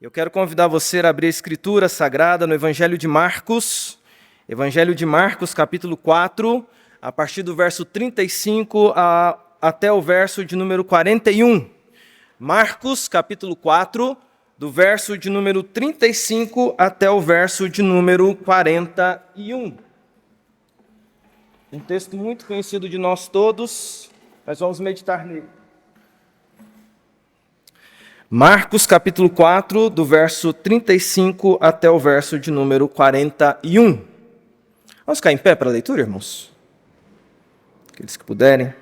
Eu quero convidar você a abrir a Escritura Sagrada no Evangelho de Marcos, capítulo 4, a partir do verso 35 até o verso de número 41. Marcos, capítulo 4, do verso de número 35 até o verso de número 41. Um texto muito conhecido de nós todos, nós vamos meditar nele. Marcos, capítulo 4, do verso 35 até o verso de número 41. Vamos ficar em pé para a leitura, irmãos? Aqueles que puderem.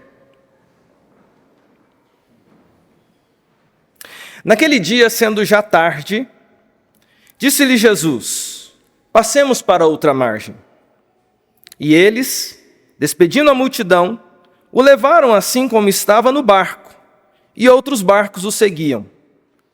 Naquele dia, sendo já tarde, disse-lhe Jesus: passemos para outra margem. E eles, despedindo a multidão, o levaram assim como estava no barco, e outros barcos o seguiam.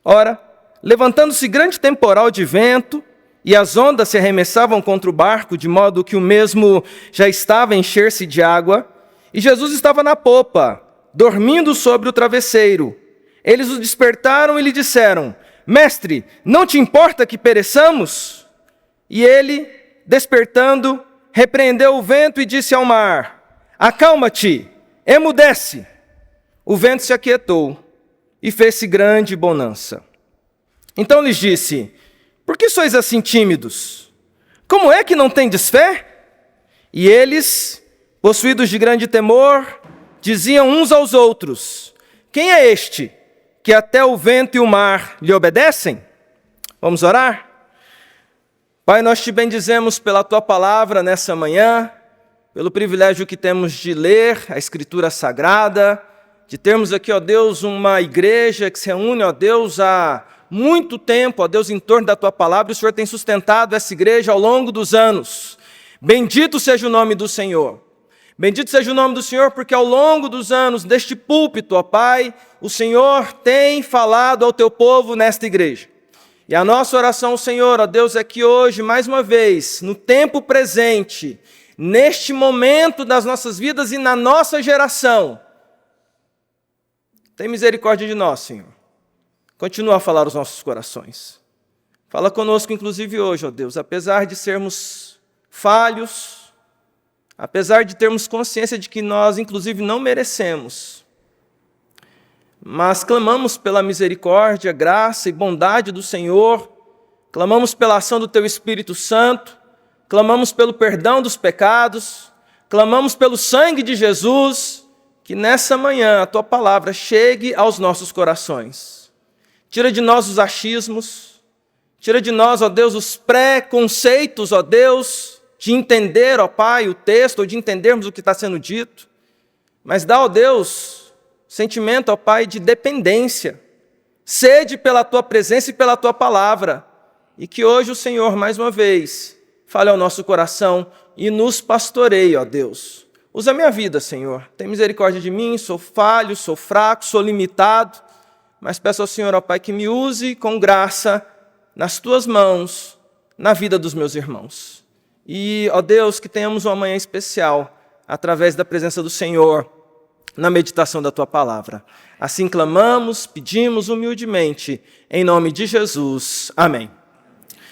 Ora, levantando-se grande temporal de vento, e as ondas se arremessavam contra o barco, de modo que o mesmo já estava a encher-se de água, e Jesus estava na popa, dormindo sobre o travesseiro. Eles o despertaram e lhe disseram: Mestre, não te importa que pereçamos? E ele, despertando, repreendeu o vento e disse ao mar: Acalma-te, emudece. O vento se aquietou e fez-se grande bonança. Então lhes disse: Por que sois assim tímidos? Como é que não tendes fé? E eles, possuídos de grande temor, diziam uns aos outros: Quem é este, que até o vento e o mar lhe obedecem? Vamos orar? Pai, nós te bendizemos pela Tua palavra nessa manhã, pelo privilégio que temos de ler a Escritura Sagrada, de termos aqui, ó Deus, uma igreja que se reúne, ó Deus, há muito tempo, ó Deus, em torno da Tua palavra, e o Senhor tem sustentado essa igreja ao longo dos anos. Bendito seja o nome do Senhor. Bendito seja o nome do Senhor, porque ao longo dos anos, deste púlpito, ó Pai, o Senhor tem falado ao Teu povo nesta igreja. E a nossa oração, Senhor, ó Deus, é que hoje, mais uma vez, no tempo presente, neste momento das nossas vidas e na nossa geração, tem misericórdia de nós, Senhor. Continua a falar aos nossos corações. Fala conosco, inclusive hoje, ó Deus, apesar de sermos falhos, apesar de termos consciência de que nós, inclusive, não merecemos, mas clamamos pela misericórdia, graça e bondade do Senhor, clamamos pela ação do Teu Espírito Santo, clamamos pelo perdão dos pecados, clamamos pelo sangue de Jesus, que nessa manhã a Tua palavra chegue aos nossos corações. Tira de nós os achismos, tira de nós, ó Deus, os preconceitos, ó Deus, de entender, ó Pai, o texto, ou de entendermos o que está sendo dito, mas dá, ó Deus, sentimento, ó Pai, de dependência, sede pela Tua presença e pela Tua palavra, e que hoje o Senhor, mais uma vez, fale ao nosso coração e nos pastoreie, ó Deus. Usa a minha vida, Senhor. Tem misericórdia de mim, sou falho, sou fraco, sou limitado, mas peço ao Senhor, ó Pai, que me use com graça nas Tuas mãos, na vida dos meus irmãos. E, ó Deus, que tenhamos uma manhã especial, através da presença do Senhor, na meditação da Tua palavra. Assim clamamos, pedimos humildemente, em nome de Jesus. Amém.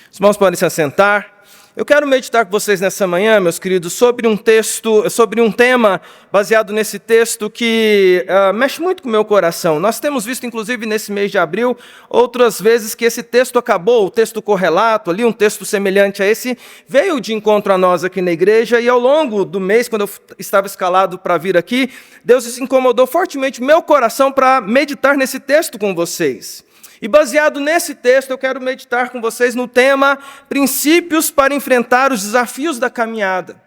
Os irmãos podem se assentar. Eu quero meditar com vocês nessa manhã, meus queridos, sobre um tema baseado nesse texto que mexe muito com o meu coração. Nós temos visto, inclusive, nesse mês de abril, outras vezes que esse texto acabou, o texto correlato ali, um texto semelhante a esse, veio de encontro a nós aqui na igreja, e ao longo do mês, quando eu estava escalado para vir aqui, Deus incomodou fortemente o meu coração para meditar nesse texto com vocês. E baseado nesse texto, eu quero meditar com vocês no tema Princípios para enfrentar os desafios da caminhada.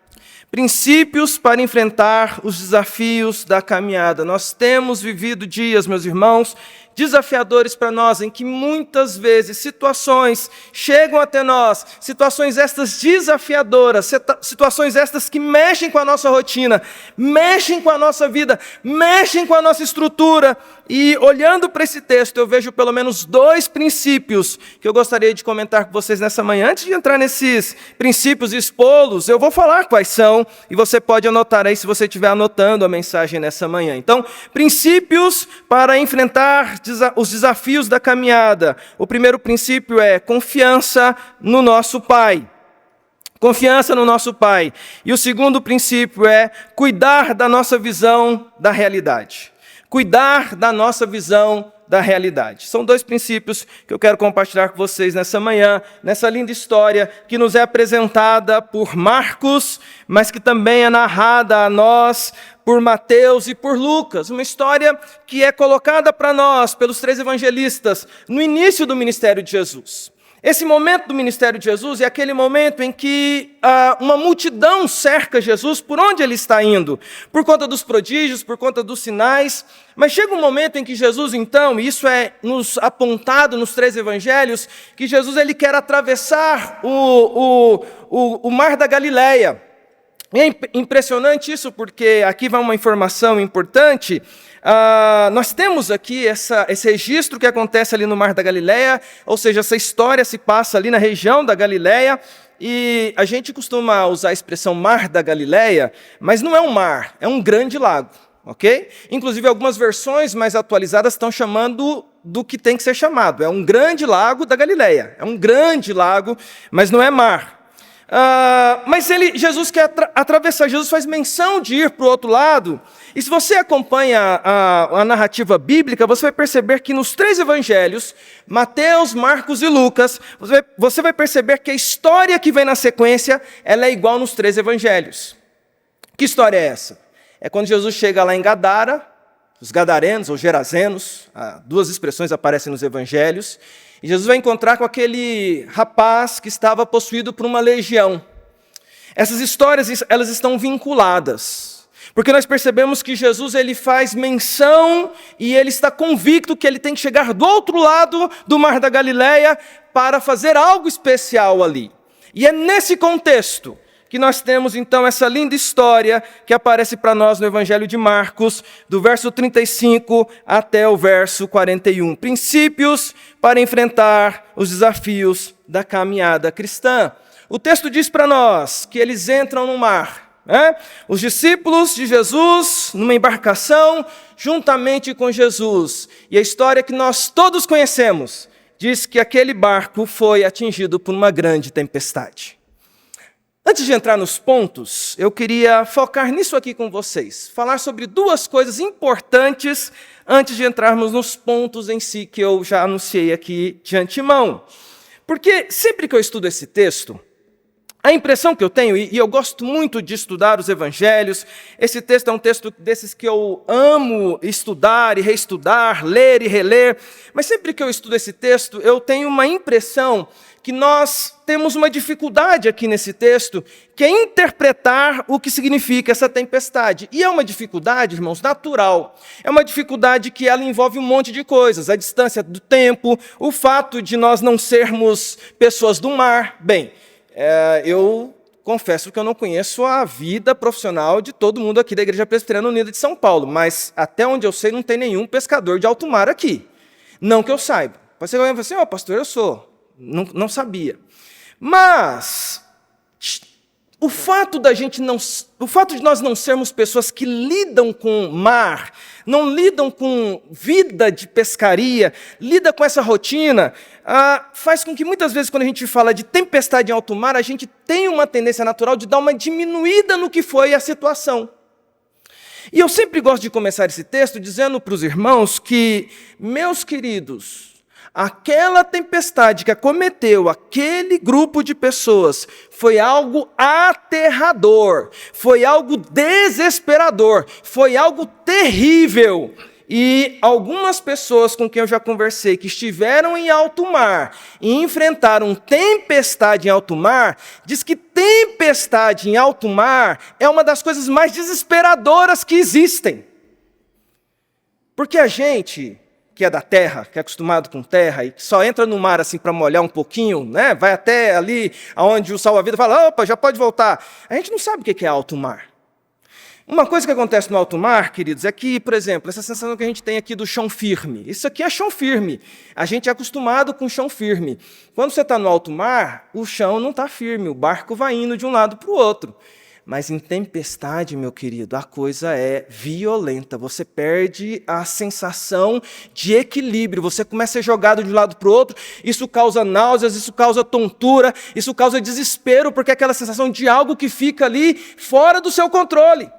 Princípios para enfrentar os desafios da caminhada. Nós temos vivido dias, meus irmãos, desafiadores para nós, em que muitas vezes situações chegam até nós, situações estas desafiadoras, situações estas que mexem com a nossa rotina, mexem com a nossa vida, mexem com a nossa estrutura. E olhando para esse texto, eu vejo pelo menos 2 princípios que eu gostaria de comentar com vocês nessa manhã. Antes de entrar nesses princípios e expô-los, eu vou falar quais são, e você pode anotar aí se você estiver anotando a mensagem nessa manhã. Então, princípios para enfrentar os desafios da caminhada, o primeiro princípio é confiança no nosso Pai. Confiança no nosso Pai. E o segundo princípio é cuidar da nossa visão da realidade. Cuidar da nossa visão da realidade. São dois princípios que eu quero compartilhar com vocês nessa manhã, nessa linda história que nos é apresentada por Marcos, mas que também é narrada a nós por Mateus e por Lucas. Uma história que é colocada para nós pelos três evangelistas no início do ministério de Jesus. Esse momento do ministério de Jesus é aquele momento em que uma multidão cerca Jesus por onde ele está indo, por conta dos prodígios, por conta dos sinais. Mas chega um momento em que Jesus, então, e isso é nos apontado nos três evangelhos, que Jesus ele quer atravessar o mar da Galileia. E é impressionante isso, porque aqui vai uma informação importante. Nós temos aqui esse registro que acontece ali no Mar da Galileia, ou seja, essa história se passa ali na região da Galileia, e a gente costuma usar a expressão Mar da Galileia, mas não é um mar, é um grande lago, ok? Inclusive algumas versões mais atualizadas estão chamando do que tem que ser chamado, é um grande lago da Galileia, é um grande lago, mas não é mar. Mas Jesus quer atravessar, Jesus faz menção de ir para o outro lado, e se você acompanha a narrativa bíblica, você vai perceber que nos três evangelhos, Mateus, Marcos e Lucas, você vai perceber que a história que vem na sequência, ela é igual nos três evangelhos. Que história é essa? É quando Jesus chega lá em Gadara, os gadarenos ou gerazenos, duas expressões aparecem nos evangelhos, e Jesus vai encontrar com aquele rapaz que estava possuído por uma legião. Essas histórias, elas estão vinculadas, porque nós percebemos que Jesus ele faz menção e ele está convicto que ele tem que chegar do outro lado do Mar da Galileia para fazer algo especial ali. E é nesse contexto que nós temos então essa linda história que aparece para nós no Evangelho de Marcos, do verso 35 até o verso 41. Princípios para enfrentar os desafios da caminhada cristã. O texto diz para nós que eles entram no mar. Os discípulos de Jesus numa embarcação juntamente com Jesus. E a história que nós todos conhecemos diz que aquele barco foi atingido por uma grande tempestade. Antes de entrar nos pontos, eu queria focar nisso aqui com vocês. Falar sobre duas coisas importantes antes de entrarmos nos pontos em si que eu já anunciei aqui de antemão. Porque sempre que eu estudo esse texto, a impressão que eu tenho, e eu gosto muito de estudar os evangelhos, esse texto é um texto desses que eu amo estudar e reestudar, ler e reler, mas sempre que eu estudo esse texto, eu tenho uma impressão que nós temos uma dificuldade aqui nesse texto, que é interpretar o que significa essa tempestade. E é uma dificuldade, irmãos, natural. É uma dificuldade que ela envolve um monte de coisas. A distância do tempo, o fato de nós não sermos pessoas do mar. Bem, eu confesso que eu não conheço a vida profissional de todo mundo aqui da Igreja Presbiteriana Unida de São Paulo, mas até onde eu sei não tem nenhum pescador de alto mar aqui. Não que eu saiba. Pode ser que alguém fale assim, pastor, eu sou. Não sabia. Mas o fato de nós não sermos pessoas que lidam com mar, não lidam com vida de pescaria, lida com essa rotina, faz com que muitas vezes quando a gente fala de tempestade em alto mar, a gente tem uma tendência natural de dar uma diminuída no que foi a situação. E eu sempre gosto de começar esse texto dizendo para os irmãos que, meus queridos, aquela tempestade que acometeu aquele grupo de pessoas foi algo aterrador, foi algo desesperador, foi algo terrível. E algumas pessoas com quem eu já conversei, que estiveram em alto mar e enfrentaram tempestade em alto mar, diz que tempestade em alto mar é uma das coisas mais desesperadoras que existem. Porque a gente que é da terra, que é acostumado com terra e que só entra no mar assim para molhar um pouquinho, né? Vai até ali onde o salva-vida fala, opa, já pode voltar. A gente não sabe o que é alto mar. Uma coisa que acontece no alto mar, queridos, é que, por exemplo, essa sensação que a gente tem aqui do chão firme. Isso aqui é chão firme. A gente é acostumado com chão firme. Quando você está no alto mar, o chão não está firme, o barco vai indo de um lado para o outro. Mas em tempestade, meu querido, a coisa é violenta. Você perde a sensação de equilíbrio. Você começa a ser jogado de um lado para o outro. Isso causa náuseas, isso causa tontura, isso causa desespero, porque é aquela sensação de algo que fica ali fora do seu controle.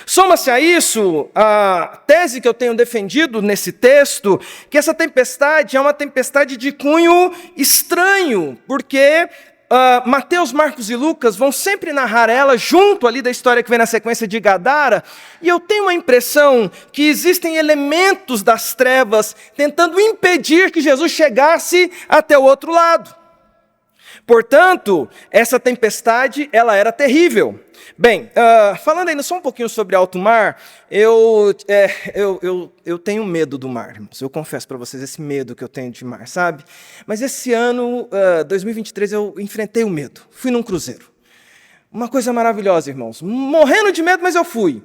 Soma-se a isso a tese que eu tenho defendido nesse texto, que essa tempestade é uma tempestade de cunho estranho, porque Mateus, Marcos e Lucas vão sempre narrar ela junto ali da história que vem na sequência de Gadara, e eu tenho a impressão que existem elementos das trevas tentando impedir que Jesus chegasse até o outro lado. Portanto, essa tempestade, ela era terrível. Bem, falando ainda só um pouquinho sobre alto mar, eu tenho medo do mar, irmãos. Eu confesso para vocês esse medo que eu tenho de mar, sabe? Mas esse ano, 2023, eu enfrentei o medo. Fui num cruzeiro. Uma coisa maravilhosa, irmãos. Morrendo de medo, mas eu fui.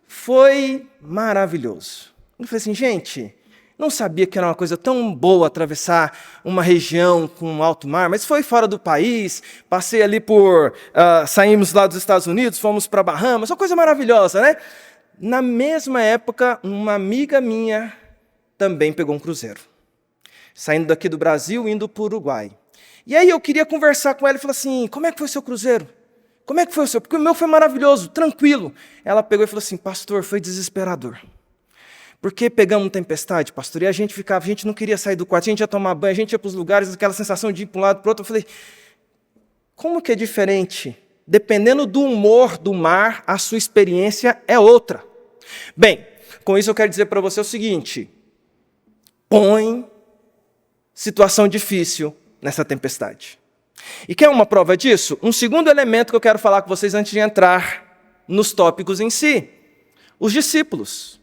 Foi maravilhoso. Eu falei assim, gente, não sabia que era uma coisa tão boa atravessar uma região com alto mar, mas foi fora do país, passei ali saímos lá dos Estados Unidos, fomos para Bahamas, uma coisa maravilhosa, né? Na mesma época, uma amiga minha também pegou um cruzeiro, saindo daqui do Brasil, indo para o Uruguai. E aí eu queria conversar com ela e falar assim, como é que foi o seu cruzeiro? Como é que foi o seu? Porque o meu foi maravilhoso, tranquilo. Ela pegou e falou assim, pastor, foi desesperador. Porque pegamos tempestade, pastor, e a gente não queria sair do quarto, a gente ia tomar banho, a gente ia para os lugares, aquela sensação de ir para um lado para o outro. Eu falei, como que é diferente? Dependendo do humor do mar, a sua experiência é outra. Bem, com isso eu quero dizer para você o seguinte, põe situação difícil nessa tempestade. E quer uma prova disso? Um segundo elemento que eu quero falar com vocês antes de entrar nos tópicos em si. Os discípulos.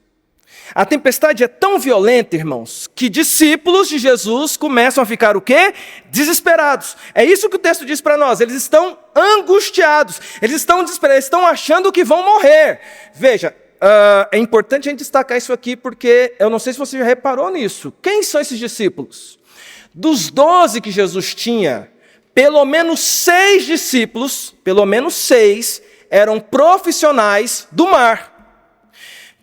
A tempestade é tão violenta, irmãos, que discípulos de Jesus começam a ficar o quê? Desesperados. É isso que o texto diz para nós. Eles estão angustiados, eles estão desesperados, eles estão achando que vão morrer. Veja, é importante a gente destacar isso aqui, porque eu não sei se você já reparou nisso. Quem são esses discípulos? Dos 12 que Jesus tinha, pelo menos 6 discípulos, pelo menos 6, eram profissionais do mar.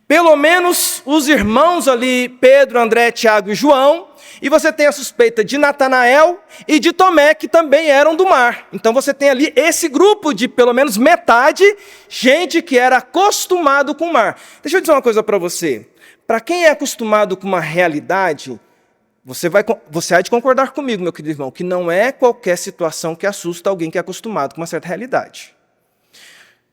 Pelo menos os irmãos ali, Pedro, André, Tiago e João, e você tem a suspeita de Natanael e de Tomé, que também eram do mar. Então você tem ali esse grupo de pelo menos metade, gente que era acostumado com o mar. Deixa eu dizer uma coisa para você. Para quem é acostumado com uma realidade, você há de concordar comigo, meu querido irmão, que não é qualquer situação que assusta alguém que é acostumado com uma certa realidade.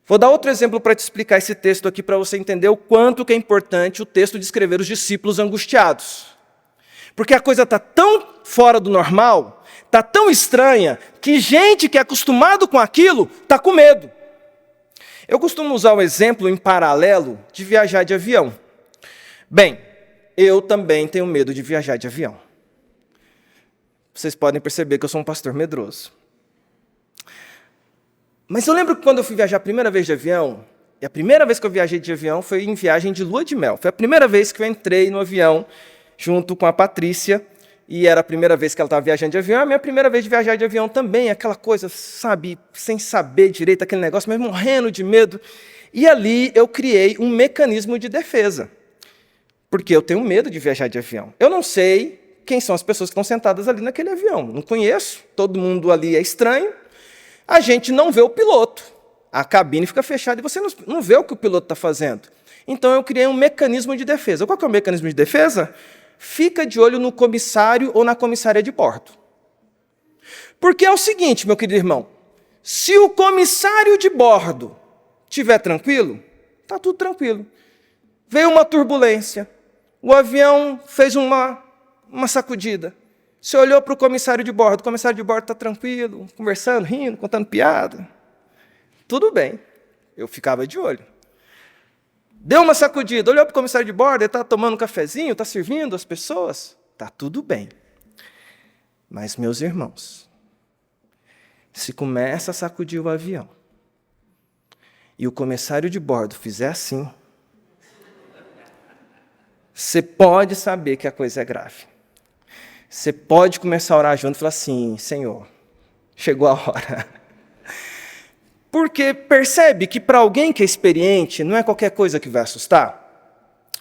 Vou dar outro exemplo para te explicar esse texto aqui, para você entender o quanto que é importante o texto descrever os discípulos angustiados. Porque a coisa está tão fora do normal, está tão estranha, que gente que é acostumado com aquilo está com medo. Eu costumo usar o exemplo em paralelo de viajar de avião. Bem, eu também tenho medo de viajar de avião. Vocês podem perceber que eu sou um pastor medroso. Mas eu lembro que quando eu fui viajar a primeira vez de avião, e a primeira vez que eu viajei de avião foi em viagem de lua de mel. Foi a primeira vez que eu entrei no avião junto com a Patrícia, e era a primeira vez que ela estava viajando de avião, a minha primeira vez de viajar de avião também, aquela coisa, sabe, sem saber direito aquele negócio, mas morrendo de medo. E ali eu criei um mecanismo de defesa, porque eu tenho medo de viajar de avião. Eu não sei quem são as pessoas que estão sentadas ali naquele avião, não conheço, todo mundo ali é estranho. A gente não vê o piloto. A cabine fica fechada e você não vê o que o piloto está fazendo. Então eu criei um mecanismo de defesa. Qual que é o mecanismo de defesa? Fica de olho no comissário ou na comissária de bordo. Porque é o seguinte, meu querido irmão, se o comissário de bordo estiver tranquilo, está tudo tranquilo. Veio uma turbulência, o avião fez uma sacudida. Você olhou para o comissário de bordo está tranquilo, conversando, rindo, contando piada. Tudo bem, eu ficava de olho. Deu uma sacudida, olhou para o comissário de bordo, ele está tomando um cafezinho, está servindo as pessoas, está tudo bem. Mas, meus irmãos, se começa a sacudir o avião e o comissário de bordo fizer assim, você pode saber que a coisa é grave. Você pode começar a orar junto e falar assim, Senhor, chegou a hora. Porque percebe que para alguém que é experiente, não é qualquer coisa que vai assustar.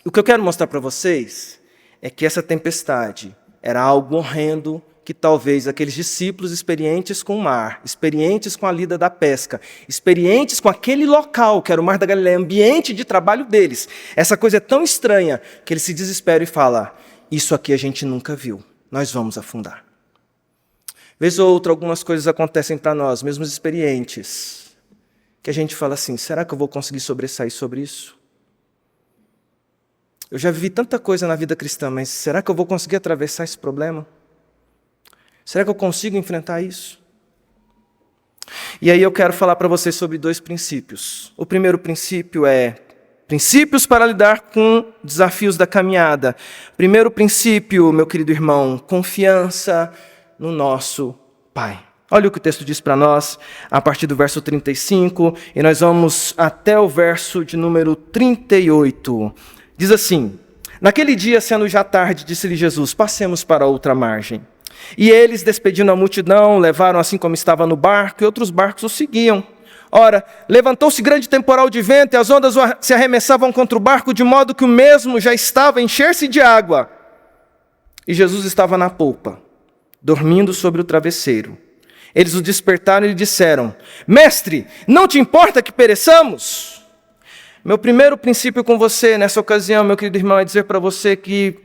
O que eu quero mostrar para vocês é que essa tempestade era algo horrendo que talvez aqueles discípulos experientes com o mar, experientes com a lida da pesca, experientes com aquele local, que era o Mar da Galileia, ambiente de trabalho deles. Essa coisa é tão estranha que eles se desesperam e falam, isso aqui a gente nunca viu, nós vamos afundar. Vez ou outra, algumas coisas acontecem para nós, mesmo experientes, que a gente fala assim, será que eu vou conseguir sobressair sobre isso? Eu já vivi tanta coisa na vida cristã, mas será que eu vou conseguir atravessar esse problema? Será que eu consigo enfrentar isso? E aí eu quero falar para vocês sobre 2 princípios. O primeiro princípio é princípios para lidar com desafios da caminhada. Primeiro princípio, meu querido irmão, confiança no nosso Pai. Olha o que o texto diz para nós, a partir do verso 35, e nós vamos até o verso de número 38. Diz assim, naquele dia, sendo já tarde, disse-lhe Jesus, passemos para outra margem. E eles, despedindo a multidão, levaram assim como estava no barco, e outros barcos o seguiam. Ora, levantou-se grande temporal de vento, e as ondas se arremessavam contra o barco, de modo que o mesmo já estava a encher-se de água. E Jesus estava na polpa, dormindo sobre o travesseiro. Eles o despertaram e lhe disseram, Mestre, não te importa que pereçamos? Meu primeiro princípio com você nessa ocasião, meu querido irmão, é dizer para você que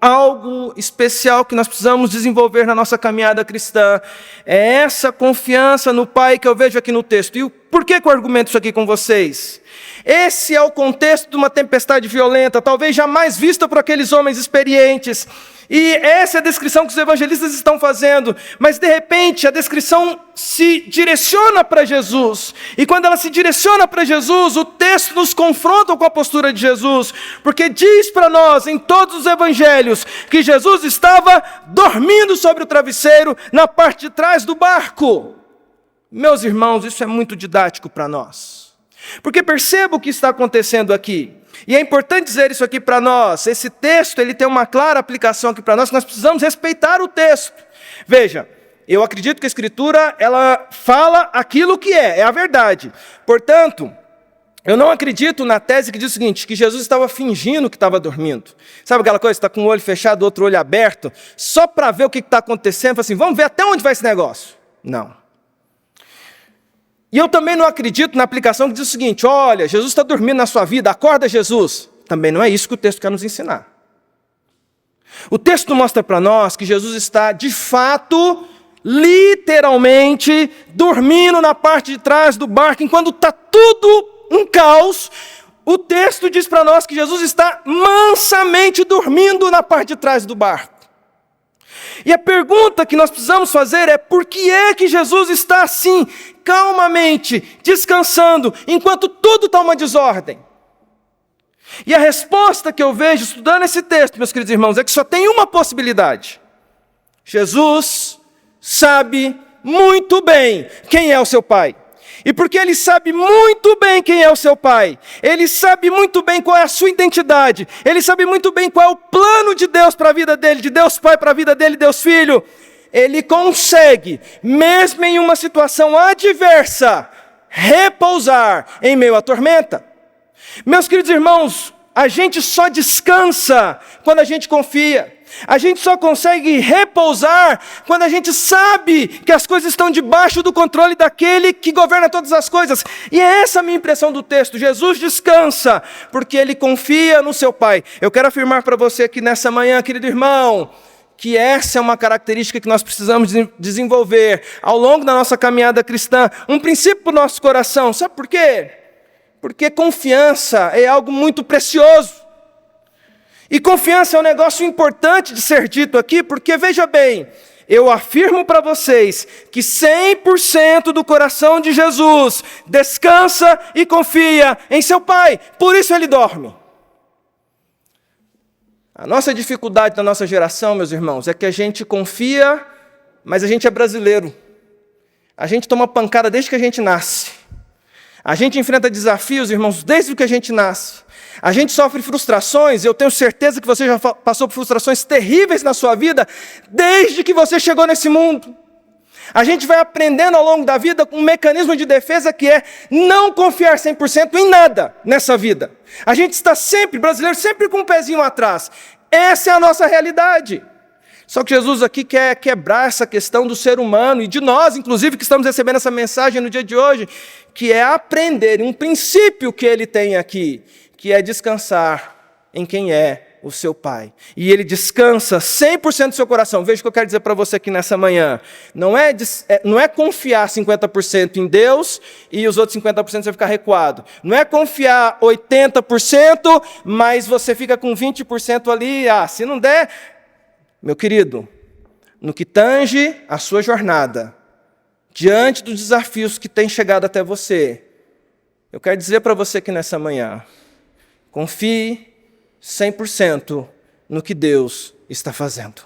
algo especial que nós precisamos desenvolver na nossa caminhada cristã é essa confiança no Pai que eu vejo aqui no texto. E por que eu argumento isso aqui com vocês? Esse é o contexto de uma tempestade violenta, talvez jamais vista por aqueles homens experientes. E essa é a descrição que os evangelistas estão fazendo, mas de repente a descrição se direciona para Jesus. E quando ela se direciona para Jesus, o texto nos confronta com a postura de Jesus, porque diz para nós em todos os evangelhos que Jesus estava dormindo sobre o travesseiro na parte de trás do barco. Meus irmãos, isso é muito didático para nós, porque perceba o que está acontecendo aqui. E é importante dizer isso aqui para nós. Esse texto ele tem uma clara aplicação aqui para nós, que nós precisamos respeitar o texto. Veja, eu acredito que a Escritura ela fala aquilo que é a verdade. Portanto, eu não acredito na tese que diz o seguinte, que Jesus estava fingindo que estava dormindo. Sabe aquela coisa, está com o olho fechado, outro olho aberto, só para ver o que está acontecendo, assim, vamos ver até onde vai esse negócio. Não. E eu também não acredito na aplicação que diz o seguinte, olha, Jesus está dormindo na sua vida, acorda Jesus. Também não é isso que o texto quer nos ensinar. O texto mostra para nós que Jesus está, de fato, literalmente, dormindo na parte de trás do barco, enquanto está tudo um caos. O texto diz para nós que Jesus está mansamente dormindo na parte de trás do barco. E a pergunta que nós precisamos fazer é por que é que Jesus está assim, calmamente, descansando, enquanto tudo está uma desordem? E a resposta que eu vejo estudando esse texto, meus queridos irmãos, é que só tem uma possibilidade. Jesus sabe muito bem quem é o seu Pai. E porque ele sabe muito bem quem é o seu Pai, ele sabe muito bem qual é a sua identidade, ele sabe muito bem qual é o plano de Deus para a vida dele, de Deus Pai para a vida dele, Deus Filho, ele consegue, mesmo em uma situação adversa, repousar em meio à tormenta. Meus queridos irmãos, a gente só descansa quando a gente confia. A gente só consegue repousar quando a gente sabe que as coisas estão debaixo do controle daquele que governa todas as coisas. E é essa a minha impressão do texto. Jesus descansa porque ele confia no seu Pai. Eu quero afirmar para você aqui nessa manhã, querido irmão, que essa é uma característica que nós precisamos desenvolver ao longo da nossa caminhada cristã. Um princípio para o nosso coração. Sabe por quê? Porque confiança é algo muito precioso. E confiança é um negócio importante de ser dito aqui, porque veja bem, eu afirmo para vocês que 100% do coração de Jesus descansa e confia em seu Pai, por isso ele dorme. A nossa dificuldade da nossa geração, meus irmãos, é que a gente confia, mas a gente é brasileiro. A gente toma pancada desde que a gente nasce. A gente enfrenta desafios, irmãos, desde que a gente nasce. A gente sofre frustrações, eu tenho certeza que você já passou por frustrações terríveis na sua vida, desde que você chegou nesse mundo. A gente vai aprendendo ao longo da vida um mecanismo de defesa que é não confiar 100% em nada nessa vida. A gente está sempre, brasileiro, sempre com um pezinho atrás. Essa é a nossa realidade. Só que Jesus aqui quer quebrar essa questão do ser humano e de nós, inclusive, que estamos recebendo essa mensagem no dia de hoje, que é aprender um princípio que ele tem aqui, que é descansar em quem é o seu Pai. E ele descansa 100% do seu coração. Veja o que eu quero dizer para você aqui nessa manhã. Não é confiar 50% em Deus e os outros 50% você ficar recuado. Não é confiar 80%, mas você fica com 20% ali. Se não der... Meu querido, no que tange a sua jornada, diante dos desafios que têm chegado até você, eu quero dizer para você que nessa manhã, confie 100% no que Deus está fazendo.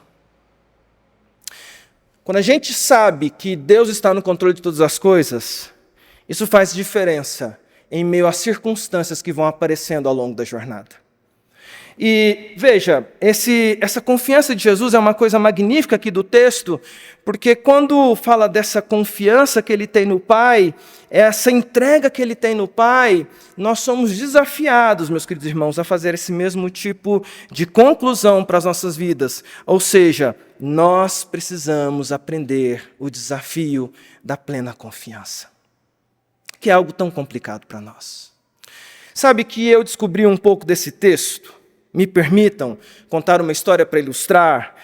Quando a gente sabe que Deus está no controle de todas as coisas, isso faz diferença em meio às circunstâncias que vão aparecendo ao longo da jornada. E veja, essa confiança de Jesus é uma coisa magnífica aqui do texto, porque quando fala dessa confiança que ele tem no Pai, essa entrega que ele tem no Pai, nós somos desafiados, meus queridos irmãos, a fazer esse mesmo tipo de conclusão para as nossas vidas. Ou seja, nós precisamos aprender o desafio da plena confiança, que é algo tão complicado para nós. Sabe que eu descobri um pouco desse texto? Me permitam contar uma história para ilustrar.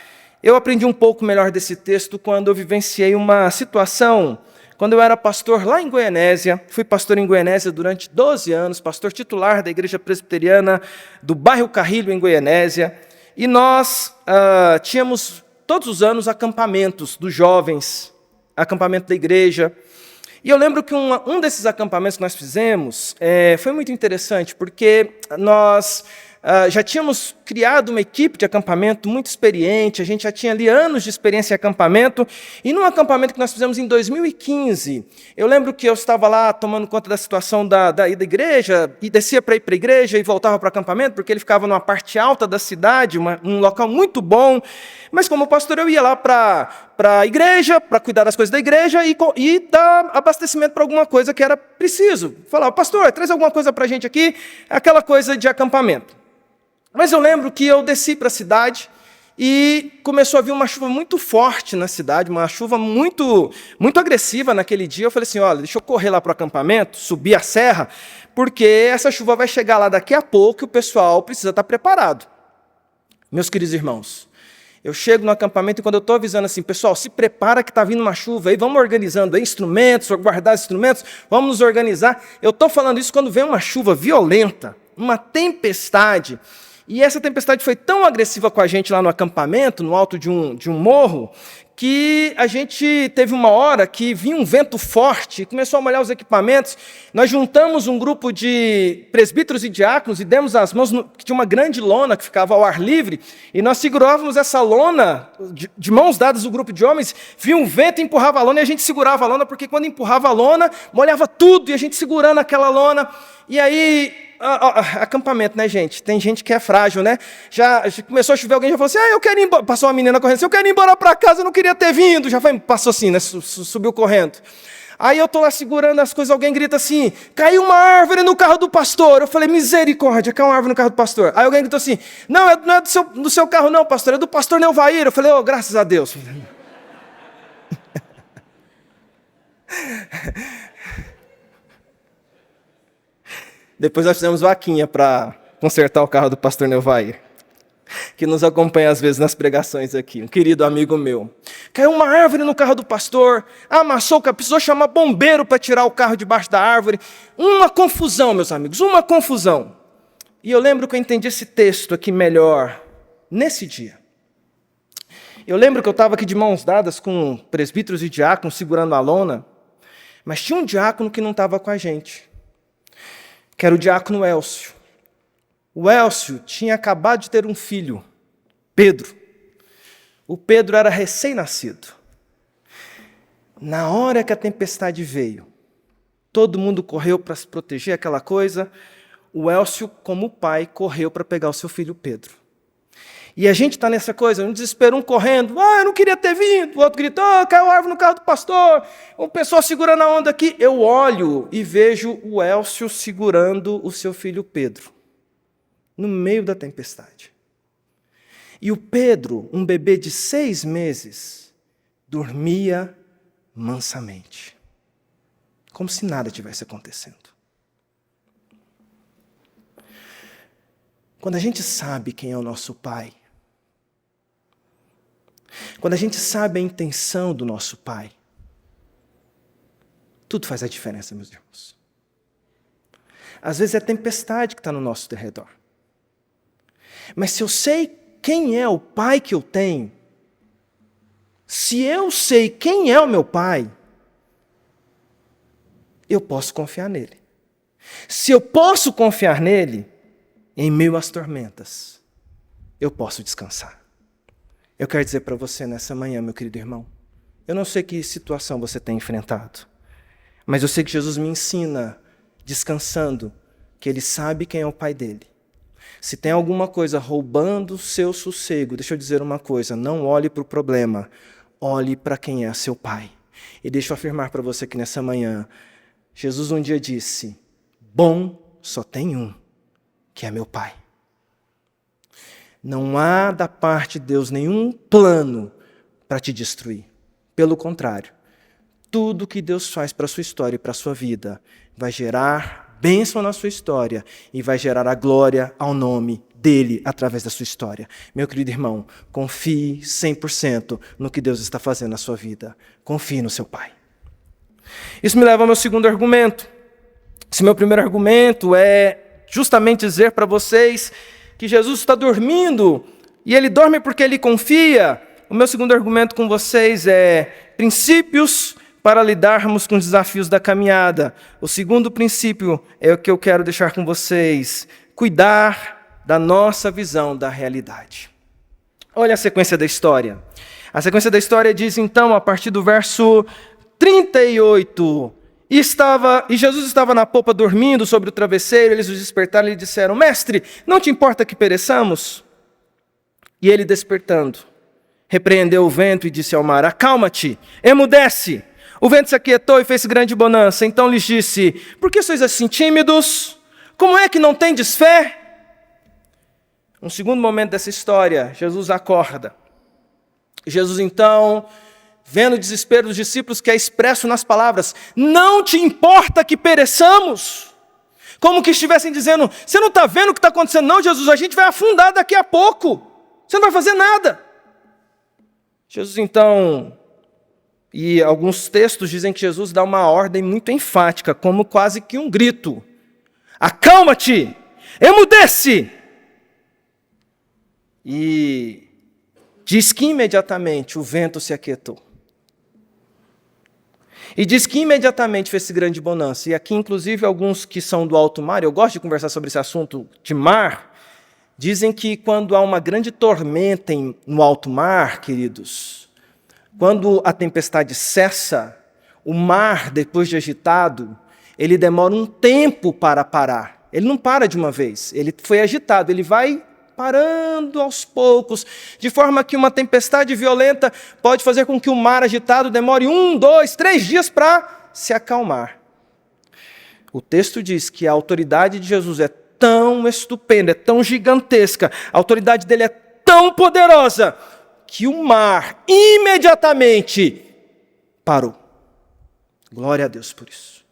Eu aprendi um pouco melhor desse texto quando eu vivenciei uma situação, quando eu era pastor lá em Goianésia. Fui pastor em Goianésia durante 12 anos, pastor titular da Igreja Presbiteriana do bairro Carrilho, em Goianésia. E nós tínhamos todos os anos acampamentos dos jovens, acampamento da igreja. E eu lembro que um desses acampamentos que nós fizemos foi muito interessante, porque nós... já tínhamos criado uma equipe de acampamento muito experiente, a gente já tinha ali anos de experiência em acampamento, e num acampamento que nós fizemos em 2015, eu lembro que eu estava lá tomando conta da situação da igreja, e descia para ir para a igreja e voltava para o acampamento, porque ele ficava numa parte alta da cidade, um local muito bom, mas como pastor eu ia lá para a igreja, para cuidar das coisas da igreja e dar abastecimento para alguma coisa que era preciso. Falava, pastor, traz alguma coisa para a gente aqui, aquela coisa de acampamento. Mas eu lembro que eu desci para a cidade e começou a vir uma chuva muito forte na cidade, uma chuva muito, muito agressiva naquele dia. Eu falei assim, olha, deixa eu correr lá para o acampamento, subir a serra, porque essa chuva vai chegar lá daqui a pouco e o pessoal precisa estar preparado. Meus queridos irmãos, eu chego no acampamento e quando eu estou avisando assim, pessoal, se prepara que está vindo uma chuva aí, vamos organizando aí instrumentos, guardar instrumentos, vamos nos organizar. Eu estou falando isso quando vem uma chuva violenta, uma tempestade. E essa tempestade foi tão agressiva com a gente lá no acampamento, no alto de um morro, que a gente teve uma hora que vinha um vento forte, começou a molhar os equipamentos. Nós juntamos um grupo de presbíteros e diáconos e demos as mãos, que tinha uma grande lona que ficava ao ar livre, e nós segurávamos essa lona, de mãos dadas o grupo de homens, vinha um vento e empurrava a lona, e a gente segurava a lona, porque quando empurrava a lona, molhava tudo, e a gente segurando aquela lona. E aí... acampamento, né, gente? Tem gente que é frágil, né? Já começou a chover, alguém já falou assim, eu quero ir embora. Passou uma menina correndo assim, eu quero ir embora para casa, eu não queria ter vindo. Já passou assim, né? Subiu correndo. Aí eu estou lá segurando as coisas, alguém grita assim, caiu uma árvore no carro do pastor. Eu falei, misericórdia, caiu uma árvore no carro do pastor. Aí alguém gritou assim, não é do seu carro não, pastor, é do pastor Neuvair. Eu falei, graças a Deus. Depois nós fizemos vaquinha para consertar o carro do pastor Neuvair, que nos acompanha às vezes nas pregações aqui, um querido amigo meu. Caiu uma árvore no carro do pastor, amassou o carro, precisou chamar bombeiro para tirar o carro debaixo da árvore. Uma confusão, meus amigos, uma confusão. E eu lembro que eu entendi esse texto aqui melhor nesse dia. Eu lembro que eu estava aqui de mãos dadas com presbíteros e diáconos segurando a lona, mas tinha um diácono que não estava com a gente, que era o diácono Elcio. O Elcio tinha acabado de ter um filho, Pedro. O Pedro era recém-nascido. Na hora que a tempestade veio, todo mundo correu para se proteger, aquela coisa. O Elcio, como pai, correu para pegar o seu filho Pedro. E a gente está nessa coisa, um desespero, um correndo, eu não queria ter vindo, o outro grita, caiu a árvore no carro do pastor, uma pessoa segurando a onda aqui. Eu olho e vejo o Elcio segurando o seu filho Pedro, no meio da tempestade. E o Pedro, um bebê de 6 meses, dormia mansamente, como se nada tivesse acontecendo. Quando a gente sabe quem é o nosso Pai, quando a gente sabe a intenção do nosso Pai, tudo faz a diferença, meus irmãos. Às vezes é a tempestade que está no nosso derredor. Mas se eu sei quem é o Pai que eu tenho, se eu sei quem é o meu Pai, eu posso confiar nele. Se eu posso confiar nele, em meio às tormentas, eu posso descansar. Eu quero dizer para você nessa manhã, meu querido irmão, eu não sei que situação você tem enfrentado, mas eu sei que Jesus me ensina, descansando, que Ele sabe quem é o Pai dele. Se tem alguma coisa roubando o seu sossego, deixa eu dizer uma coisa, não olhe para o problema, olhe para quem é seu Pai. E deixa eu afirmar para você que nessa manhã, Jesus um dia disse, bom só tem um, que é meu Pai. Não há da parte de Deus nenhum plano para te destruir. Pelo contrário, tudo que Deus faz para a sua história e para a sua vida vai gerar bênção na sua história e vai gerar a glória ao nome dele através da sua história. Meu querido irmão, confie 100% no que Deus está fazendo na sua vida. Confie no seu Pai. Isso me leva ao meu segundo argumento. Esse meu primeiro argumento é justamente dizer para vocês que Jesus está dormindo e ele dorme porque ele confia. O meu segundo argumento com vocês é princípios para lidarmos com os desafios da caminhada. O segundo princípio é o que eu quero deixar com vocês: cuidar da nossa visão da realidade. Olha a sequência da história. A sequência da história diz então, a partir do verso 38, E Jesus estava na popa dormindo sobre o travesseiro, eles o despertaram e lhe disseram, mestre, não te importa que pereçamos? E ele despertando, repreendeu o vento e disse ao mar, acalma-te, emudece. O vento se aquietou e fez grande bonança. Então lhes disse, por que sois assim tímidos? Como é que não tendes fé? Um segundo momento dessa história, Jesus acorda. Jesus então, vendo o desespero dos discípulos que é expresso nas palavras, não te importa que pereçamos? Como que estivessem dizendo, você não está vendo o que está acontecendo? Não, Jesus, a gente vai afundar daqui a pouco. Você não vai fazer nada. Jesus então, e alguns textos dizem que Jesus dá uma ordem muito enfática, como quase que um grito. Acalma-te, emudece. E diz que imediatamente o vento se aquietou. E diz que imediatamente fez grande bonança. E aqui, inclusive, alguns que são do alto mar, eu gosto de conversar sobre esse assunto de mar, dizem que quando há uma grande tormenta no alto mar, queridos, quando a tempestade cessa, o mar, depois de agitado, ele demora um tempo para parar. Ele não para de uma vez, ele foi agitado, ele vai parando aos poucos, de forma que uma tempestade violenta pode fazer com que o mar agitado demore 1, 2, 3 dias para se acalmar. O texto diz que a autoridade de Jesus é tão estupenda, é tão gigantesca, a autoridade dele é tão poderosa, que o mar imediatamente parou. Glória a Deus por isso.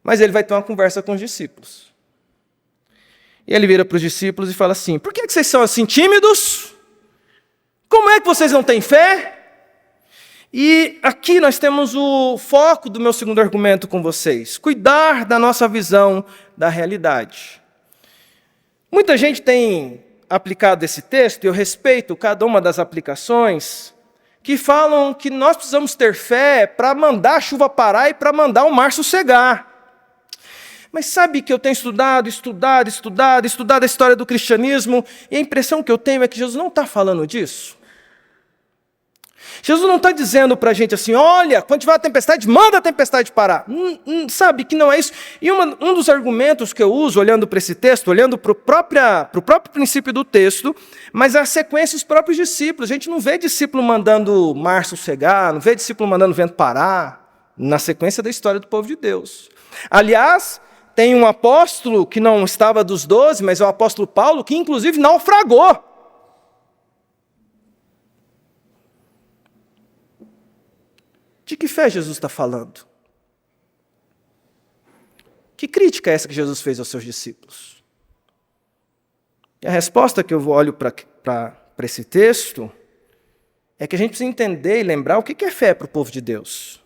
Mas ele vai ter uma conversa com os discípulos. E ele vira para os discípulos e fala assim, por que vocês são assim tímidos? Como é que vocês não têm fé? E aqui nós temos o foco do meu segundo argumento com vocês. Cuidar da nossa visão da realidade. Muita gente tem aplicado esse texto, e eu respeito cada uma das aplicações, que falam que nós precisamos ter fé para mandar a chuva parar e para mandar o mar sossegar. Mas sabe que eu tenho estudado a história do cristianismo, e a impressão que eu tenho é que Jesus não está falando disso. Jesus não está dizendo para a gente assim, olha, quando tiver a tempestade, manda a tempestade parar. Sabe que não é isso. E um dos argumentos que eu uso, olhando para esse texto, olhando para o próprio princípio do texto, mas a sequência dos próprios discípulos. A gente não vê discípulo mandando o mar sossegar, não vê discípulo mandando o vento parar, na sequência da história do povo de Deus. Aliás, tem um apóstolo que não estava dos 12, mas é o apóstolo Paulo, que inclusive naufragou. De que fé Jesus está falando? Que crítica é essa que Jesus fez aos seus discípulos? E a resposta que eu olho para esse texto é que a gente precisa entender e lembrar o que é fé para o povo de Deus.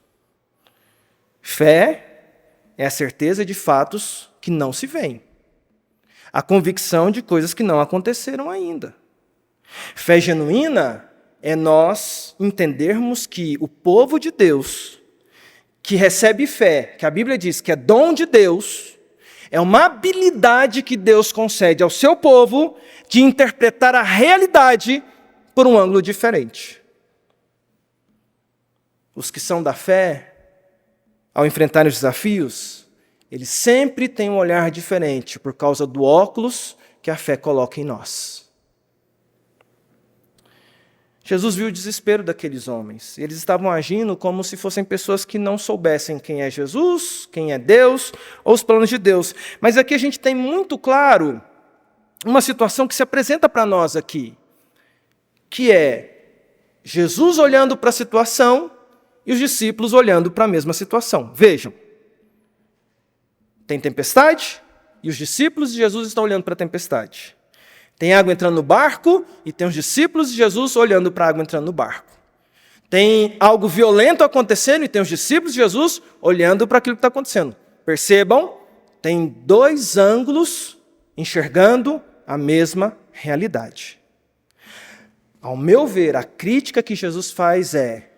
Fé é a certeza de fatos que não se veem. A convicção de coisas que não aconteceram ainda. Fé genuína é nós entendermos que o povo de Deus, que recebe fé, que a Bíblia diz que é dom de Deus, é uma habilidade que Deus concede ao seu povo de interpretar a realidade por um ângulo diferente. Os que são da fé, ao enfrentarem os desafios, eles sempre têm um olhar diferente por causa do óculos que a fé coloca em nós. Jesus viu o desespero daqueles homens. Eles estavam agindo como se fossem pessoas que não soubessem quem é Jesus, quem é Deus, ou os planos de Deus. Mas aqui a gente tem muito claro uma situação que se apresenta para nós aqui, que é Jesus olhando para a situação e os discípulos olhando para a mesma situação. Vejam, tem tempestade e os discípulos de Jesus estão olhando para a tempestade. Tem água entrando no barco e tem os discípulos de Jesus olhando para a água entrando no barco. Tem algo violento acontecendo e tem os discípulos de Jesus olhando para aquilo que está acontecendo. Percebam, tem dois ângulos enxergando a mesma realidade. Ao meu ver, a crítica que Jesus faz é: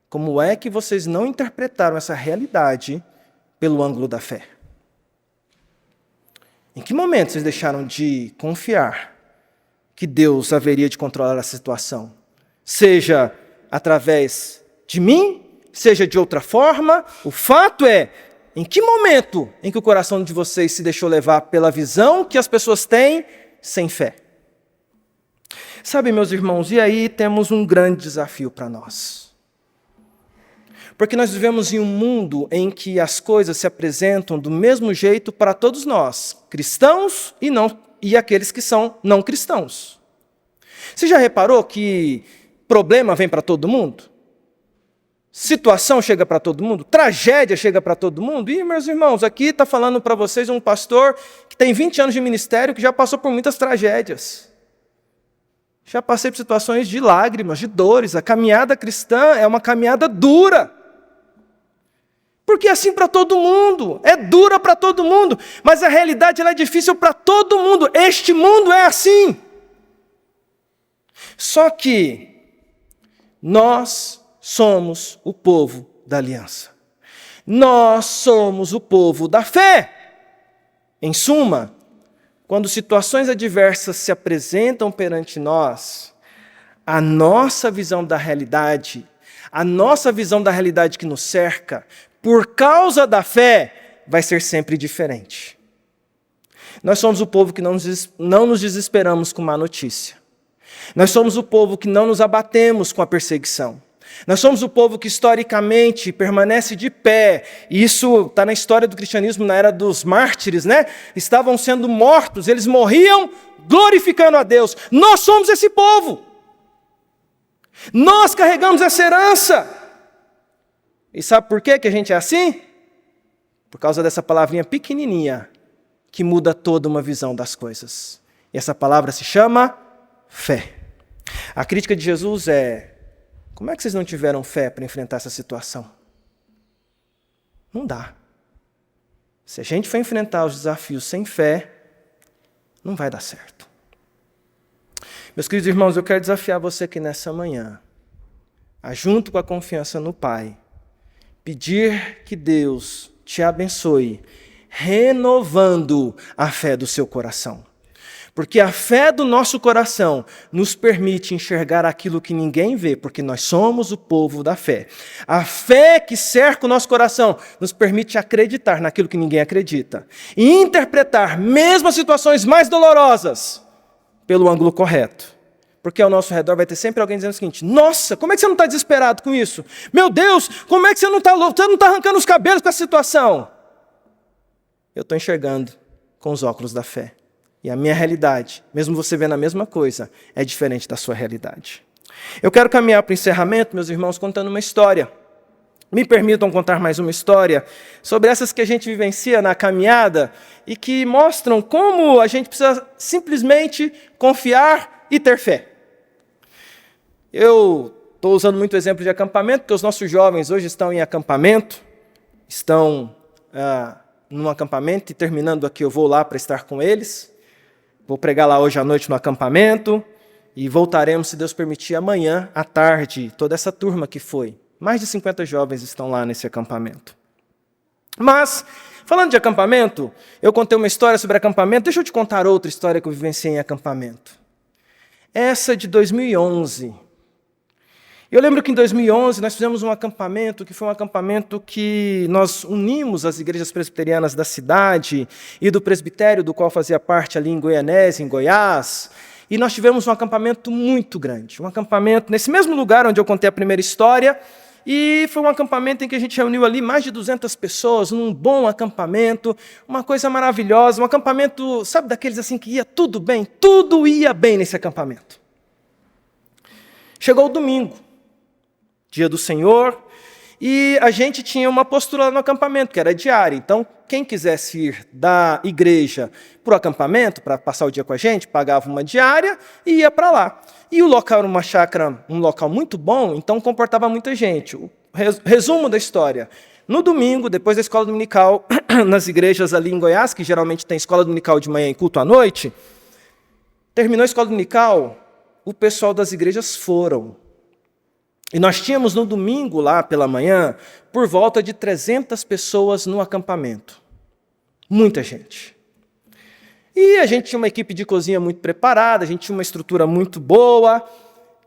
como é que vocês não interpretaram essa realidade pelo ângulo da fé? Em que momento vocês deixaram de confiar que Deus haveria de controlar a situação? Seja através de mim, seja de outra forma. O fato é, em que momento em que o coração de vocês se deixou levar pela visão que as pessoas têm sem fé? Sabe, meus irmãos, e aí temos um grande desafio para nós. Porque nós vivemos em um mundo em que as coisas se apresentam do mesmo jeito para todos nós, cristãos e aqueles que são não cristãos. Você já reparou que problema vem para todo mundo? Situação chega para todo mundo? Tragédia chega para todo mundo? E, meus irmãos, aqui está falando para vocês um pastor que tem 20 anos de ministério, que já passou por muitas tragédias. Já passei por situações de lágrimas, de dores. A caminhada cristã é uma caminhada dura. Porque é assim para todo mundo, é dura para todo mundo, mas a realidade ela é difícil para todo mundo. Este mundo é assim. Só que nós somos o povo da aliança. Nós somos o povo da fé. Em suma, quando situações adversas se apresentam perante nós, a nossa visão da realidade, que nos cerca, por causa da fé, vai ser sempre diferente. Nós somos o povo que não nos desesperamos com má notícia. Nós somos o povo que não nos abatemos com a perseguição. Nós somos o povo que historicamente permanece de pé. E isso está na história do cristianismo, na era dos mártires, né? Estavam sendo mortos, eles morriam glorificando a Deus. Nós somos esse povo. Nós carregamos essa herança. E sabe por que a gente é assim? Por causa dessa palavrinha pequenininha que muda toda uma visão das coisas. E essa palavra se chama fé. A crítica de Jesus é: como é que vocês não tiveram fé para enfrentar essa situação? Não dá. Se a gente for enfrentar os desafios sem fé, não vai dar certo. Meus queridos irmãos, eu quero desafiar você aqui nessa manhã, junto com a confiança no Pai, pedir que Deus te abençoe, renovando a fé do seu coração. Porque a fé do nosso coração nos permite enxergar aquilo que ninguém vê, porque nós somos o povo da fé. A fé que cerca o nosso coração nos permite acreditar naquilo que ninguém acredita. E interpretar mesmo as situações mais dolorosas pelo ângulo correto. Porque ao nosso redor vai ter sempre alguém dizendo o seguinte: nossa, como é que você não está desesperado com isso? Meu Deus, como é que você não está louco? Você não está arrancando os cabelos com a situação? Eu estou enxergando com os óculos da fé. E a minha realidade, mesmo você vendo a mesma coisa, é diferente da sua realidade. Eu quero caminhar para o encerramento, meus irmãos, contando uma história. Me permitam contar mais uma história sobre essas que a gente vivencia na caminhada e que mostram como a gente precisa simplesmente confiar e ter fé. Eu estou usando muito exemplo de acampamento, porque os nossos jovens hoje estão em acampamento, estão num acampamento e terminando aqui eu vou lá para estar com eles. Vou pregar lá hoje à noite no acampamento e voltaremos, se Deus permitir, amanhã à tarde. Toda essa turma que foi. Mais de 50 jovens estão lá nesse acampamento. Mas, falando de acampamento, eu contei uma história sobre acampamento. Deixa eu te contar outra história que eu vivenciei em acampamento. Essa de 2011. Eu lembro que em 2011 nós fizemos um acampamento, que foi um acampamento que nós unimos as igrejas presbiterianas da cidade e do presbitério do qual fazia parte ali em Goianésia, em Goiás. E nós tivemos um acampamento muito grande, um acampamento nesse mesmo lugar onde eu contei a primeira história. E foi um acampamento em que a gente reuniu ali mais de 200 pessoas, num bom acampamento, uma coisa maravilhosa, um acampamento, sabe, daqueles assim que ia tudo ia bem nesse acampamento. Chegou o domingo, dia do Senhor, e a gente tinha uma postura lá no acampamento, que era diária. Então, quem quisesse ir da igreja para o acampamento, para passar o dia com a gente, pagava uma diária e ia para lá. E o local era uma chácara, um local muito bom, então comportava muita gente. O resumo da história: no domingo, depois da escola dominical, nas igrejas ali em Goiás, que geralmente tem escola dominical de manhã e culto à noite, terminou a escola dominical, o pessoal das igrejas foram. E nós tínhamos no domingo, lá pela manhã, por volta de 300 pessoas no acampamento. Muita gente. E a gente tinha uma equipe de cozinha muito preparada, a gente tinha uma estrutura muito boa,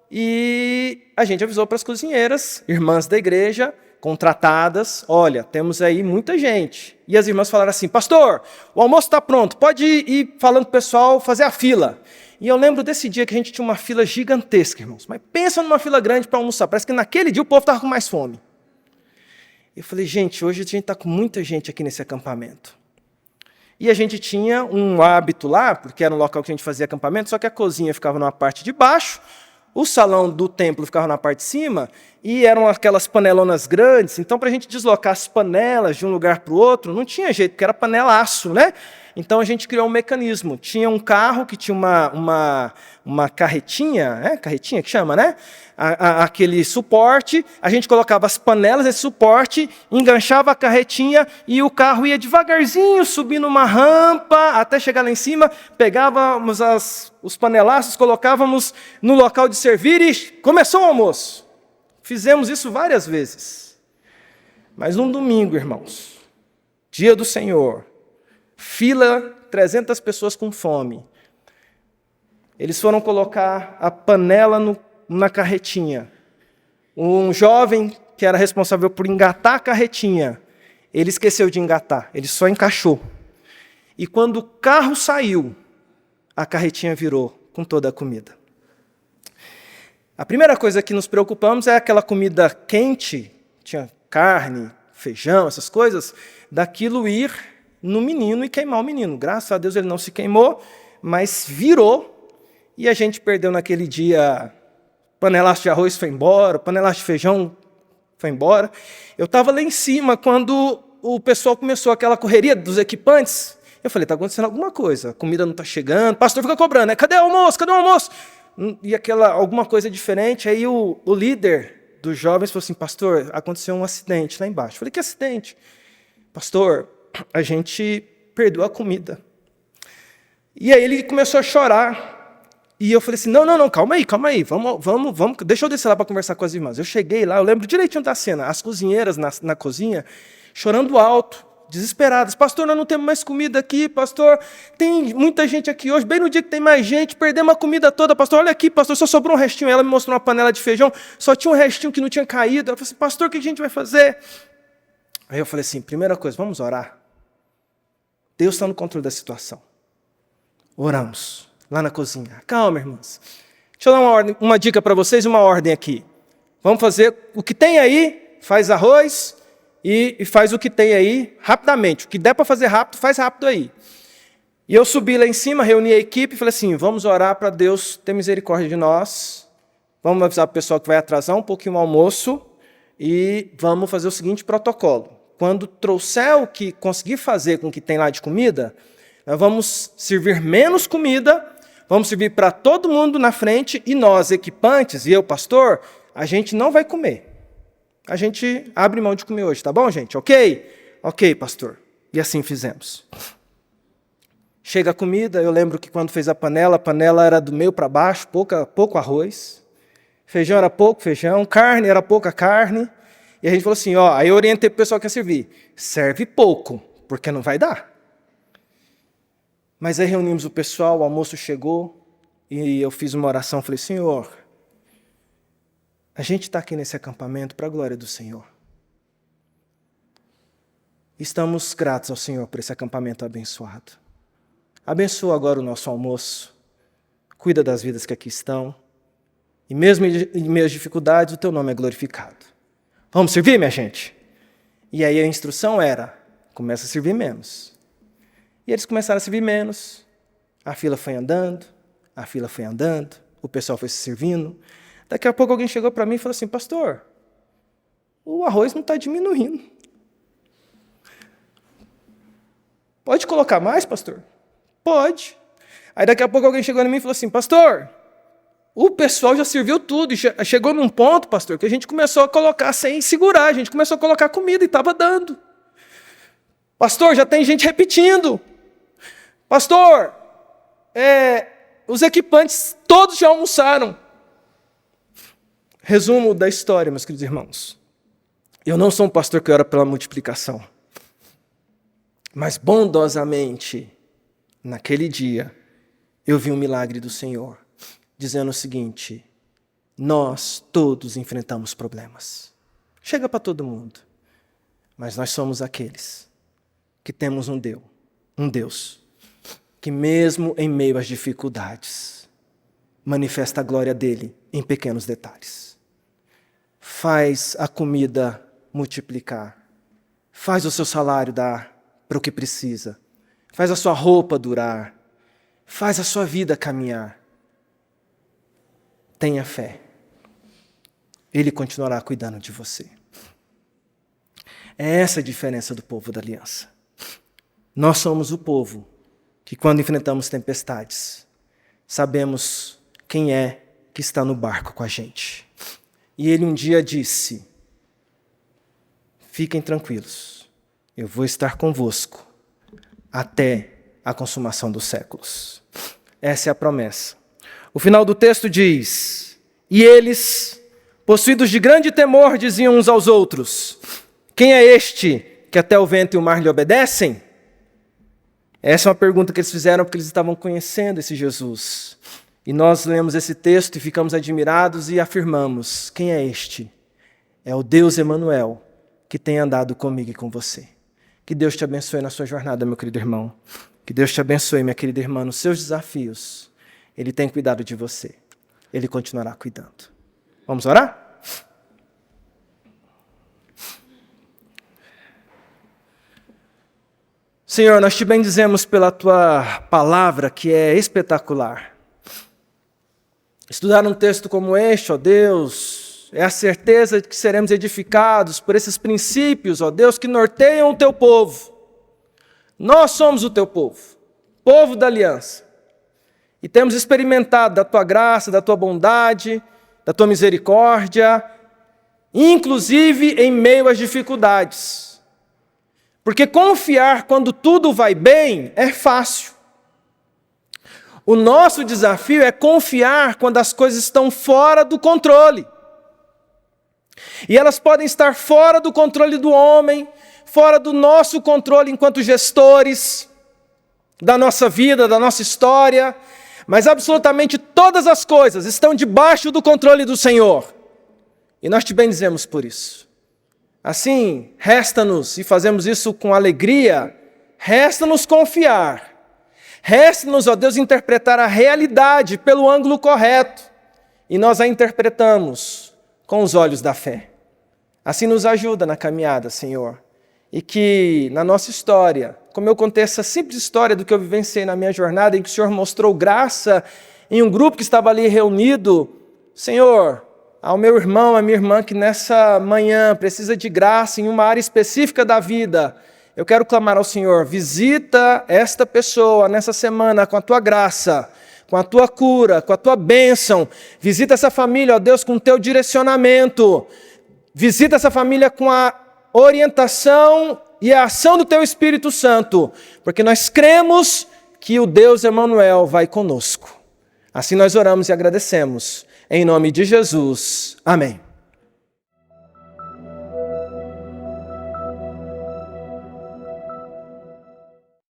e a gente avisou para as cozinheiras, irmãs da igreja, contratadas: olha, temos aí muita gente. E as irmãs falaram assim: pastor, o almoço está pronto, pode ir falando para o pessoal fazer a fila. E eu lembro desse dia que a gente tinha uma fila gigantesca, irmãos. Mas pensa numa fila grande para almoçar. Parece que naquele dia o povo estava com mais fome. Eu falei: gente, hoje a gente está com muita gente aqui nesse acampamento. E a gente tinha um hábito lá, porque era um local que a gente fazia acampamento, só que a cozinha ficava na parte de baixo, o salão do templo ficava na parte de cima, e eram aquelas panelonas grandes. Então, para a gente deslocar as panelas de um lugar para o outro, não tinha jeito, porque era panelaço, né? Então, a gente criou um mecanismo. Tinha um carro que tinha uma carretinha, carretinha que chama, né? Aquele suporte, a gente colocava as panelas nesse suporte, enganchava a carretinha e o carro ia devagarzinho subindo uma rampa até chegar lá em cima, pegávamos os panelaços, colocávamos no local de servir e começou o almoço. Fizemos isso várias vezes. Mas num domingo, irmãos, dia do Senhor, fila, 300 pessoas com fome. Eles foram colocar a panela na carretinha. Um jovem que era responsável por engatar a carretinha, ele esqueceu de engatar, ele só encaixou. E quando o carro saiu, a carretinha virou com toda a comida. A primeira coisa que nos preocupamos é aquela comida quente, tinha carne, feijão, essas coisas, daquilo ir no menino e queimar o menino. Graças a Deus ele não se queimou, mas virou, e a gente perdeu naquele dia. Panelaço de arroz foi embora, panelaço de feijão foi embora. Eu estava lá em cima quando o pessoal começou aquela correria dos equipantes. Eu falei: está acontecendo alguma coisa, a comida não está chegando, o pastor fica cobrando, né? Cadê o almoço? Cadê o almoço? E alguma coisa diferente. Aí o líder dos jovens falou assim: pastor, aconteceu um acidente lá embaixo. Eu falei: que acidente? Pastor, a gente perdeu a comida. E aí ele começou a chorar. E eu falei assim: não, calma aí, vamos, deixa eu descer lá para conversar com as irmãs. Eu cheguei lá, eu lembro direitinho da cena, as cozinheiras na cozinha, chorando alto, desesperadas. Pastor, nós não temos mais comida aqui, pastor, tem muita gente aqui hoje, bem no dia que tem mais gente, perdemos a comida toda, pastor, olha aqui, pastor, só sobrou um restinho. Ela me mostrou uma panela de feijão, só tinha um restinho que não tinha caído. Ela falou assim, pastor, o que a gente vai fazer? Aí eu falei assim, primeira coisa, vamos orar. Deus está no controle da situação. Oramos, lá na cozinha. Calma, irmãs. Deixa eu dar uma dica para vocês, uma ordem aqui. Vamos fazer o que tem aí, faz arroz e faz o que tem aí rapidamente. O que der para fazer rápido, faz rápido aí. E eu subi lá em cima, reuni a equipe e falei assim, vamos orar para Deus ter misericórdia de nós. Vamos avisar para o pessoal que vai atrasar um pouquinho o almoço e vamos fazer o seguinte protocolo. Quando trouxer o que conseguir fazer com o que tem lá de comida, nós vamos servir menos comida, vamos servir para todo mundo na frente e nós, equipantes, e eu, pastor, a gente não vai comer. A gente abre mão de comer hoje, tá bom, gente? Ok? Ok, pastor. E assim fizemos. Chega a comida, eu lembro que quando fez a panela era do meio para baixo, pouco arroz. Feijão era pouco feijão, carne era pouca carne. E a gente falou assim, aí eu orientei para o pessoal que ia servir. Serve pouco, porque não vai dar. Mas aí reunimos o pessoal, o almoço chegou, e eu fiz uma oração, falei, Senhor, a gente está aqui nesse acampamento para a glória do Senhor. Estamos gratos ao Senhor por esse acampamento abençoado. Abençoa agora o nosso almoço, cuida das vidas que aqui estão, e mesmo em meio às dificuldades, o teu nome é glorificado. Vamos servir, minha gente? E aí a instrução era, começa a servir menos. E eles começaram a servir menos, a fila foi andando, o pessoal foi se servindo. Daqui a pouco alguém chegou para mim e falou assim, pastor, o arroz não está diminuindo. Pode colocar mais, pastor? Pode. Aí daqui a pouco alguém chegou em mim e falou assim, pastor, o pessoal já serviu tudo. E chegou num ponto, pastor, que a gente começou a colocar sem segurar, a gente começou a colocar comida e estava dando. Pastor, já tem gente repetindo. Pastor, os equipantes todos já almoçaram. Resumo da história, meus queridos irmãos. Eu não sou um pastor que ora pela multiplicação. Mas bondosamente, naquele dia, eu vi um milagre do Senhor, dizendo o seguinte, nós todos enfrentamos problemas. Chega para todo mundo. Mas nós somos aqueles que temos um Deus, que mesmo em meio às dificuldades, manifesta a glória dele em pequenos detalhes. Faz a comida multiplicar. Faz o seu salário dar para o que precisa. Faz a sua roupa durar. Faz a sua vida caminhar. Tenha fé. Ele continuará cuidando de você. É essa a diferença do povo da aliança. Nós somos o povo que, quando enfrentamos tempestades, sabemos quem é que está no barco com a gente. E ele um dia disse, fiquem tranquilos, eu vou estar convosco até a consumação dos séculos. Essa é a promessa. O final do texto diz, e eles, possuídos de grande temor, diziam uns aos outros, quem é este que até o vento e o mar lhe obedecem? Essa é uma pergunta que eles fizeram porque eles estavam conhecendo esse Jesus. E nós lemos esse texto e ficamos admirados e afirmamos, quem é este? É o Deus Emanuel que tem andado comigo e com você. Que Deus te abençoe na sua jornada, meu querido irmão. Que Deus te abençoe, minha querida irmã, nos seus desafios. Ele tem cuidado de você. Ele continuará cuidando. Vamos orar? Senhor, nós te bendizemos pela tua palavra que é espetacular. Estudar um texto como este, ó Deus, é a certeza de que seremos edificados por esses princípios, ó Deus, que norteiam o teu povo. Nós somos o teu povo, povo da aliança. E temos experimentado da tua graça, da tua bondade, da tua misericórdia, inclusive em meio às dificuldades. Porque confiar quando tudo vai bem é fácil. O nosso desafio é confiar quando as coisas estão fora do controle. E elas podem estar fora do controle do homem, fora do nosso controle enquanto gestores da nossa vida, da nossa história, mas absolutamente todas as coisas estão debaixo do controle do Senhor. E nós te bendizemos por isso. Assim, resta-nos, e fazemos isso com alegria, resta-nos confiar. Resta-nos, ó Deus, interpretar a realidade pelo ângulo correto. E nós a interpretamos com os olhos da fé. Assim nos ajuda na caminhada, Senhor. E que na nossa história, como eu contei essa simples história do que eu vivenciei na minha jornada, em que o Senhor mostrou graça em um grupo que estava ali reunido, Senhor, ao meu irmão, à minha irmã que nessa manhã precisa de graça em uma área específica da vida, eu quero clamar ao Senhor, visita esta pessoa nessa semana com a tua graça, com a tua cura, com a tua bênção. Visita essa família, ó Deus, com o teu direcionamento. Visita essa família com a orientação e a ação do teu Espírito Santo, porque nós cremos que o Deus Emanuel vai conosco. Assim nós oramos e agradecemos. Em nome de Jesus. Amém.